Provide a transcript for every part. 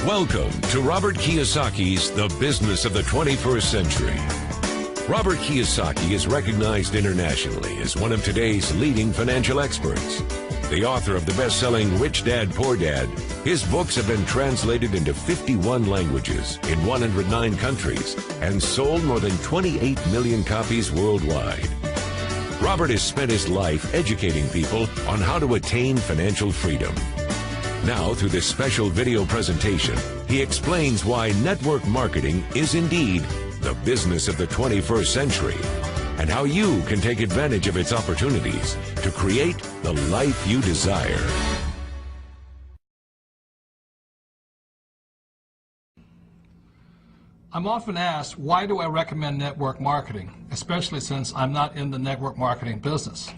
Welcome to Robert Kiyosaki's The Business of the 21st Century. Robert Kiyosaki is recognized internationally as one of today's leading financial experts. The author of the best-selling Rich Dad, Poor Dad, his books have been translated into 51 languages in 109 countries and sold more than 28 million copies worldwide. Robert has spent his life educating people on how to attain financial freedom. Now, through this special video presentation, he explains why network marketing is indeed the business of the 21st century and how you can take advantage of its opportunities to create the life you desire. I'm often asked, why do I recommend network marketing, especially since I'm not in the network marketing business?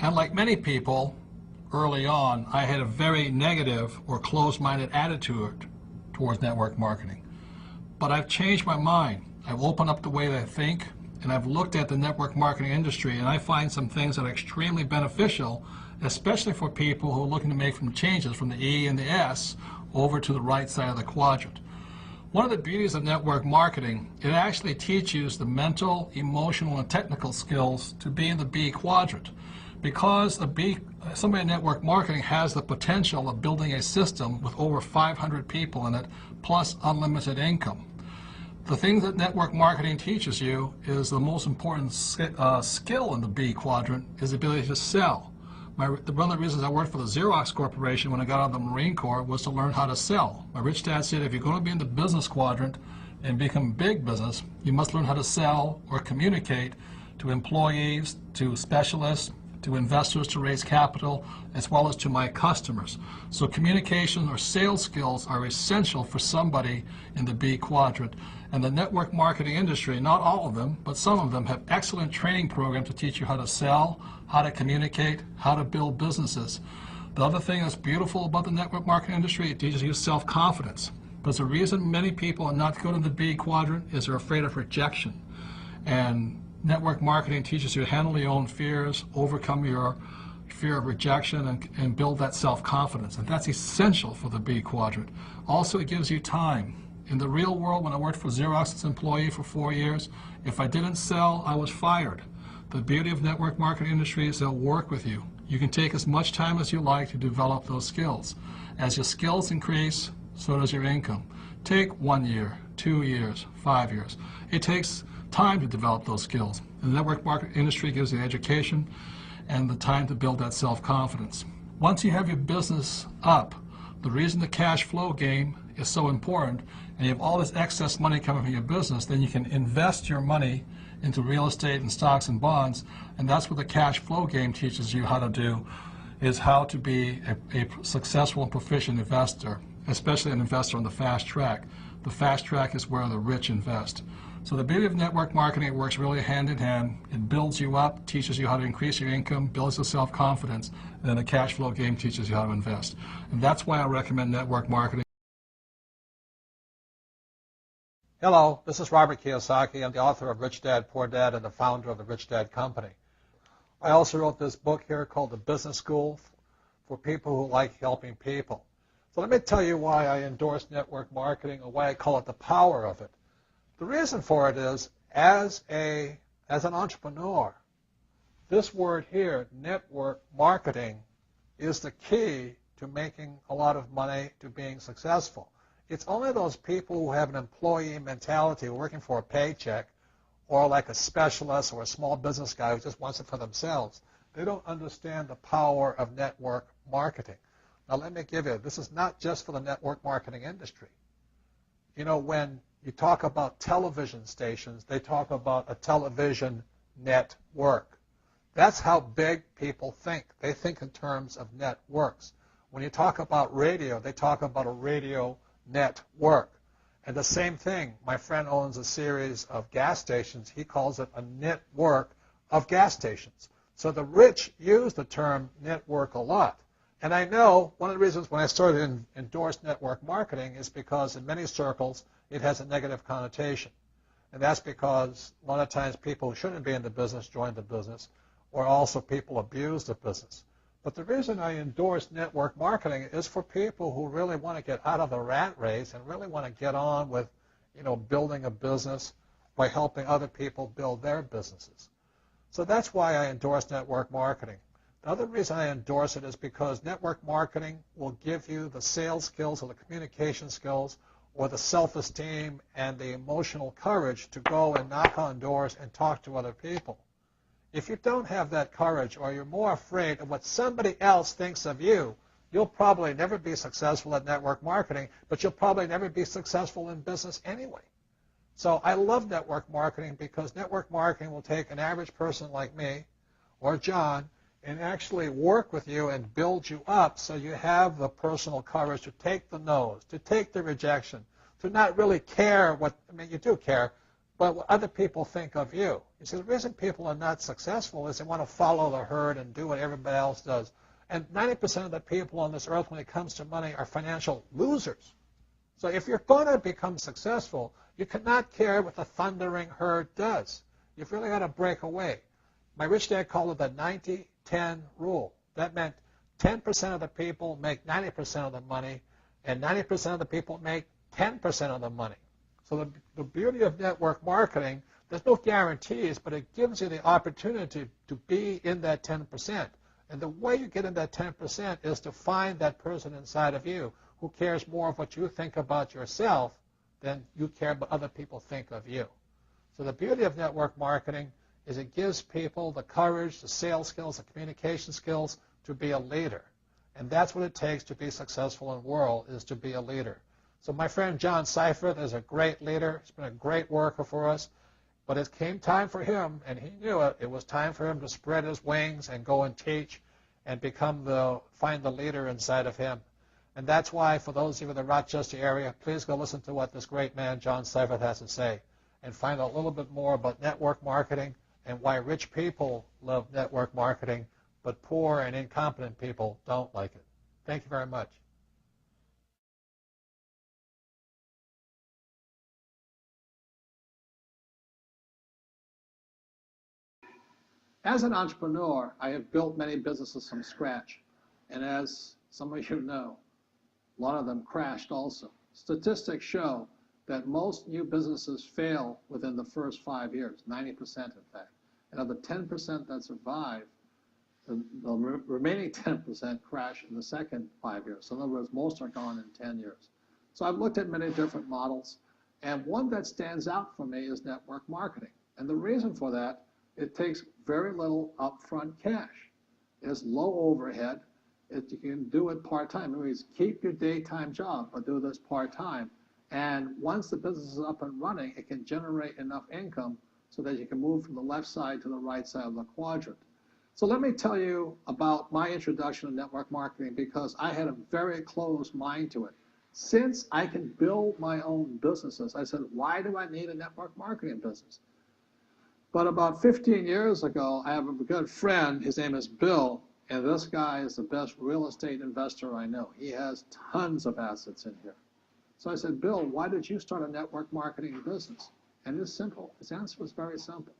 And like many people, early on, I had a very negative or closed-minded attitude towards network marketing. But I've changed my mind. I've opened up the way that I think, and I've looked at the network marketing industry, and I find some things that are extremely beneficial, especially for people who are looking to make some changes from the E and the S over to the right side of the quadrant. One of the beauties of network marketing, it actually teaches the mental, emotional, and technical skills to be in the B quadrant. Because somebody in network marketing has the potential of building a system with over 500 people in it, plus unlimited income. The thing that network marketing teaches you is the most important skill in the B quadrant is the ability to sell. One of the reasons I worked for the Xerox Corporation when I got out of the Marine Corps was to learn how to sell. My rich dad said, if you're going to be in the business quadrant and become big business, you must learn how to sell or communicate to employees, to specialists, to investors to raise capital, as well as to my customers. So communication or sales skills are essential for somebody in the B quadrant. And the network marketing industry, not all of them, but some of them have excellent training programs to teach you how to sell, how to communicate, how to build businesses. The other thing that's beautiful about the network marketing industry, it teaches you self-confidence. Because the reason many people are not good in the B quadrant is they're afraid of rejection. And network marketing teaches you to handle your own fears, overcome your fear of rejection, and build that self-confidence. And that's essential for the B quadrant. Also, it gives you time. In the real world, when I worked for Xerox as an employee for 4 years, if I didn't sell, I was fired. The beauty of network marketing industry is they'll work with you. You can take as much time as you like to develop those skills. As your skills increase, so does your income. Take 1 year, 2 years, 5 years. It takes time to develop those skills. And the network marketing industry gives you the education and the time to build that self-confidence. Once you have your business up, the reason the cash flow game is so important, and you have all this excess money coming from your business, then you can invest your money into real estate and stocks and bonds, and that's what the cash flow game teaches you how to do, is how to be a successful and proficient investor, especially an investor on the fast track. The fast track is where the rich invest. So the beauty of network marketing, it works really hand in hand. It builds you up, teaches you how to increase your income, builds your self-confidence, and then the cash flow game teaches you how to invest. And that's why I recommend network marketing. Hello, this is Robert Kiyosaki. I'm the author of Rich Dad, Poor Dad and the founder of the Rich Dad Company. I also wrote this book here called The Business School for people who like helping people. So let me tell you why I endorse network marketing or why I call it the power of it. The reason for it is, as an entrepreneur, this word here, network marketing, is the key to making a lot of money, to being successful. It's only those people who have an employee mentality, working for a paycheck, or like a specialist or a small business guy who just wants it for themselves. They don't understand the power of network marketing. Now let me give you, this is not just for the network marketing industry. You know, when you talk about television stations, they talk about a television network. That's how big people think. They think in terms of networks. When you talk about radio, they talk about a radio network. And the same thing, my friend owns a series of gas stations. He calls it a network of gas stations. So the rich use the term network a lot. And I know one of the reasons when I started to endorse network marketing is because in many circles it has a negative connotation. And that's because a lot of times people who shouldn't be in the business join the business, or also people abuse the business. But the reason I endorse network marketing is for people who really want to get out of the rat race and really want to get on with, building a business by helping other people build their businesses. So that's why I endorse network marketing. The other reason I endorse it is because network marketing will give you the sales skills or the communication skills or the self-esteem and the emotional courage to go and knock on doors and talk to other people. If you don't have that courage or you're more afraid of what somebody else thinks of you, you'll probably never be successful at network marketing, but you'll probably never be successful in business anyway. So I love network marketing because network marketing will take an average person like me or John and actually work with you and build you up so you have the personal courage to take the no's, to take the rejection, to not really care you do care, but what other people think of you. You see, the reason people are not successful is they want to follow the herd and do what everybody else does. And 90% of the people on this earth when it comes to money are financial losers. So if you're going to become successful, you cannot care what the thundering herd does. You've really got to break away. My rich dad called it the 90-10 rule. That meant 10% of the people make 90% of the money, and 90% of the people make 10% of the money. So the beauty of network marketing, there's no guarantees, but it gives you the opportunity to be in that 10%. And the way you get in that 10% is to find that person inside of you who cares more of what you think about yourself than you care what other people think of you. So the beauty of network marketing is it gives people the courage, the sales skills, the communication skills to be a leader. And that's what it takes to be successful in the world, is to be a leader. So my friend John Seifert is a great leader. He's been a great worker for us. But it came time for him, and he knew it. It was time for him to spread his wings and go and teach and find the leader inside of him. And that's why, for those of you in the Rochester area, please go listen to what this great man, John Seifert, has to say and find out a little bit more about network marketing and why rich people love network marketing, but poor and incompetent people don't like it. Thank you very much. As an entrepreneur, I have built many businesses from scratch. And as some of you know, a lot of them crashed also. Statistics show that most new businesses fail within the first 5 years, 90% in fact. And of the 10% that survive, the remaining 10% crash in the second 5 years. So in other words, most are gone in 10 years. So I've looked at many different models, and one that stands out for me is network marketing. And the reason for that, it takes very little upfront cash. It's low overhead. You can do it part-time. It means keep your daytime job, but do this part-time. And once the business is up and running, it can generate enough income so that you can move from the left side to the right side of the quadrant. So let me tell you about my introduction to network marketing, because I had a very closed mind to it. Since I can build my own businesses, I said, why do I need a network marketing business? But about 15 years ago, I have a good friend. His name is Bill, and this guy is the best real estate investor I know. He has tons of assets in here. So I said, Bill, why did you start a network marketing business? And it's simple. His answer was very simple.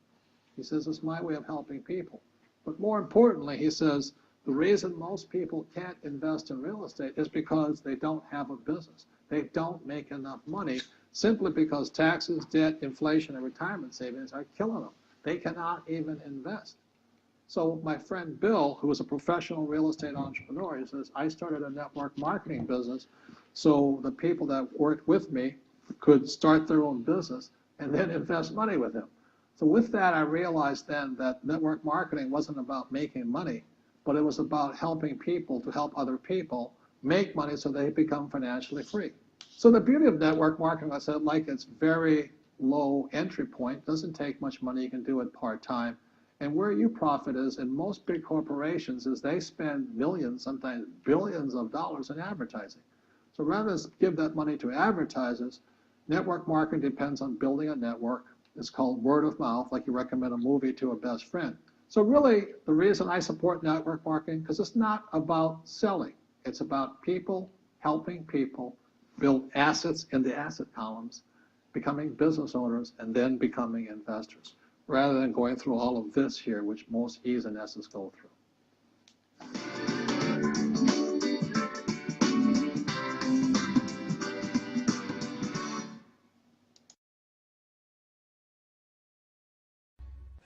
He says, it's my way of helping people. But more importantly, he says, the reason most people can't invest in real estate is because they don't have a business. They don't make enough money simply because taxes, debt, inflation, and retirement savings are killing them. They cannot even invest. So my friend Bill, who is a professional real estate entrepreneur, he says, I started a network marketing business so the people that worked with me could start their own business and then invest money with him. So with that, I realized then that network marketing wasn't about making money, but it was about helping people to help other people make money so they become financially free. So the beauty of network marketing, I said, like it's very low entry point, doesn't take much money, you can do it part-time. And where you profit is in most big corporations is they spend millions, sometimes billions of dollars in advertising. So rather than give that money to advertisers, network marketing depends on building a network. It's called word of mouth, like you recommend a movie to a best friend. So really, the reason I support network marketing, because it's not about selling. It's about people helping people build assets in the asset columns, becoming business owners, and then becoming investors, rather than going through all of this here, which most E's and S's go through.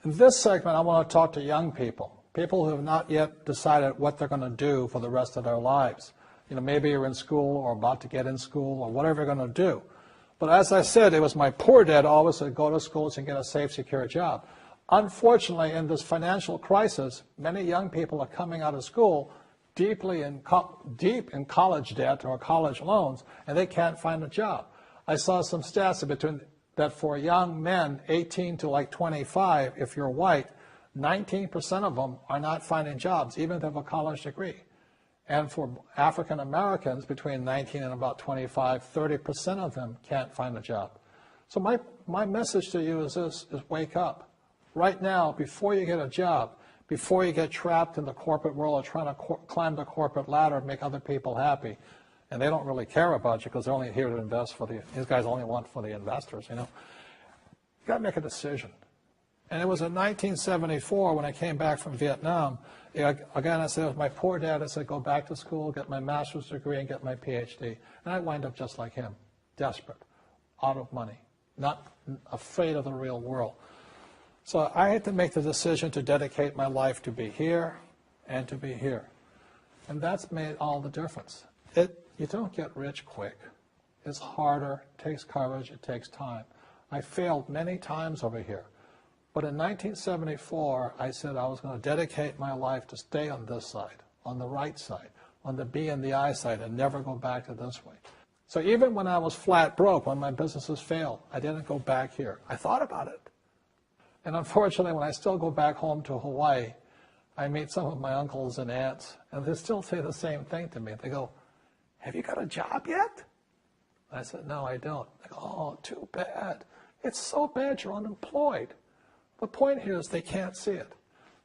In this segment, I want to talk to young people, people who have not yet decided what they're going to do for the rest of their lives. You know, maybe you're in school or about to get in school or whatever you're going to do. But as I said, it was my poor dad always said, go to school and get a safe, secure job. Unfortunately, in this financial crisis, many young people are coming out of school deep in college debt or college loans, and they can't find a job. I saw some stats that for young men 18 to like 25, if you're white, 19% of them are not finding jobs, even if they have a college degree. And for African Americans between 19 and about 25, 30% of them can't find a job. So my message to you is this, is wake up. Right now, before you get a job, before you get trapped in the corporate world or trying to climb the corporate ladder and make other people happy, and they don't really care about you because they're only here to invest these guys only want for the investors, you know. You got to make a decision. And it was in 1974 when I came back from Vietnam. Again, I said, it was my poor dad. I said, go back to school, get my master's degree, and get my PhD. And I wind up just like him, desperate, out of money, not afraid of the real world. So I had to make the decision to dedicate my life to be here and to be here. And that's made all the difference. You don't get rich quick. It's harder, it takes courage, it takes time. I failed many times over here. But in 1974, I said I was going to dedicate my life to stay on this side, on the right side, on the B and the I side, and never go back to this way. So even when I was flat broke, when my businesses failed, I didn't go back here. I thought about it. And unfortunately, when I still go back home to Hawaii, I meet some of my uncles and aunts, and they still say the same thing to me. They go, have you got a job yet? I said, no, I don't. They go, oh, too bad. It's so bad you're unemployed. The point here is they can't see it.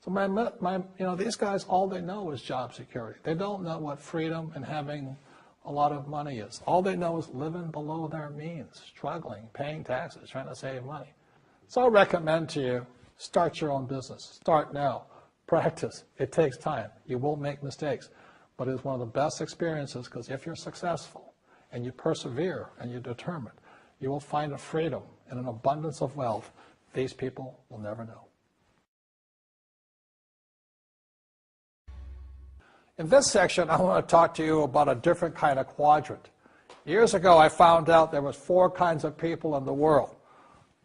So these guys, all they know is job security. They don't know what freedom and having a lot of money is. All they know is living below their means, struggling, paying taxes, trying to save money. So I recommend to you, start your own business. Start now. Practice. It takes time. You will make mistakes. But it's one of the best experiences because if you're successful and you persevere and you're determined, you will find a freedom and an abundance of wealth these people will never know. In this section, I want to talk to you about a different kind of quadrant. Years ago, I found out there was 4 kinds of people in the world.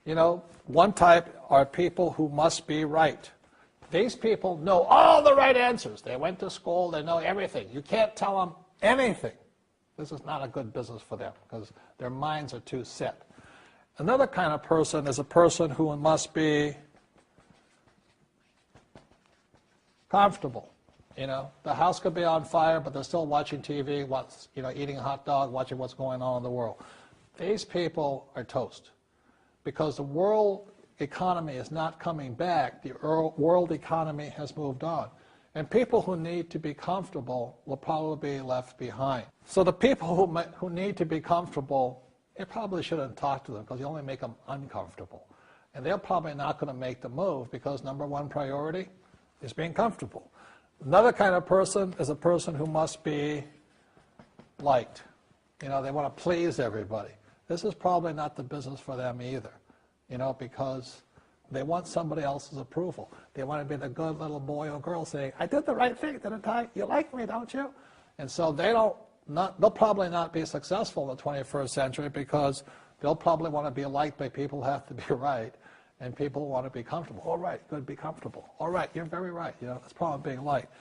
You know, one type are people who must be right. These people know all the right answers. They went to school, they know everything. You can't tell them anything. This is not a good business for them because their minds are too set. Another kind of person is a person who must be comfortable. You know, the house could be on fire, but they're still watching TV, eating a hot dog, watching what's going on in the world. These people are toast because the world economy is not coming back. The world economy has moved on. And people who need to be comfortable will probably be left behind. So the people who need to be comfortable, you probably shouldn't talk to them because you only make them uncomfortable. And they're probably not going to make the move because number one priority is being comfortable. Another kind of person is a person who must be liked. You know, they want to please everybody. This is probably not the business for them either, you know, because they want somebody else's approval. They want to be the good little boy or girl saying, I did the right thing, didn't I? You like me, don't you? And so they'll probably not be successful in the 21st century because they'll probably want to be liked by people who have to be right, and people want to be comfortable. All right, good, be comfortable. All right, you're very right. You know, that's probably being liked.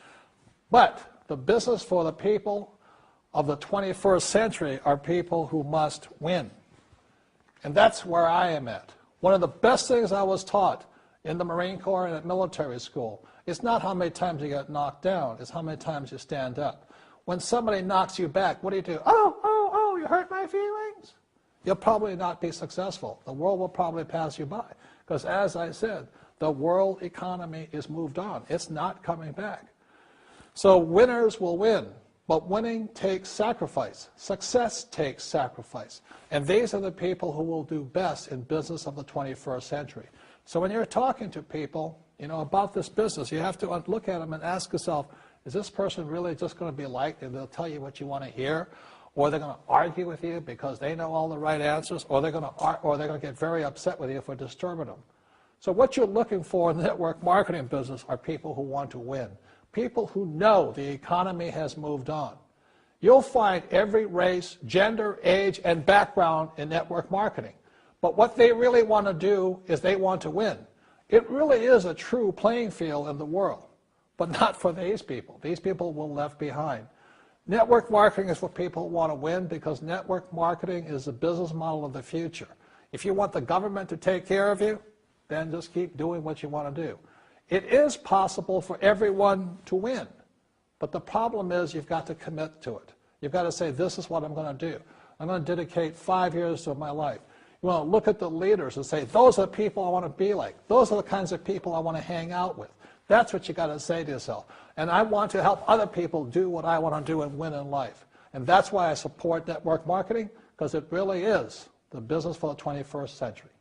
But the business for the people of the 21st century are people who must win. And that's where I am at. One of the best things I was taught in the Marine Corps and at military school is not how many times you get knocked down, it's how many times you stand up. When somebody knocks you back, what do? Oh, you hurt my feelings. You'll probably not be successful. The world will probably pass you by. Because as I said, the world economy is moved on. It's not coming back. So winners will win. But winning takes sacrifice. Success takes sacrifice. And these are the people who will do best in business of the 21st century. So when you're talking to people, you know, about this business, you have to look at them and ask yourself, is this person really just going to be liked and they'll tell you what you want to hear? Or they're going to argue with you because they know all the right answers? Or they're going to get very upset with you for disturbing them? So what you're looking for in the network marketing business are people who want to win, people who know the economy has moved on. You'll find every race, gender, age, and background in network marketing. But what they really want to do is they want to win. It really is a true playing field in the world, but not for these people. These people will be left behind. Network marketing is for people who want to win because network marketing is the business model of the future. If you want the government to take care of you, then just keep doing what you want to do. It is possible for everyone to win. But the problem is you've got to commit to it. You've got to say, this is what I'm going to do. I'm going to dedicate 5 years of my life. You want to look at the leaders and say, those are the people I want to be like. Those are the kinds of people I want to hang out with. That's what you got to say to yourself. And I want to help other people do what I want to do and win in life. And that's why I support network marketing, because it really is the business for the 21st century.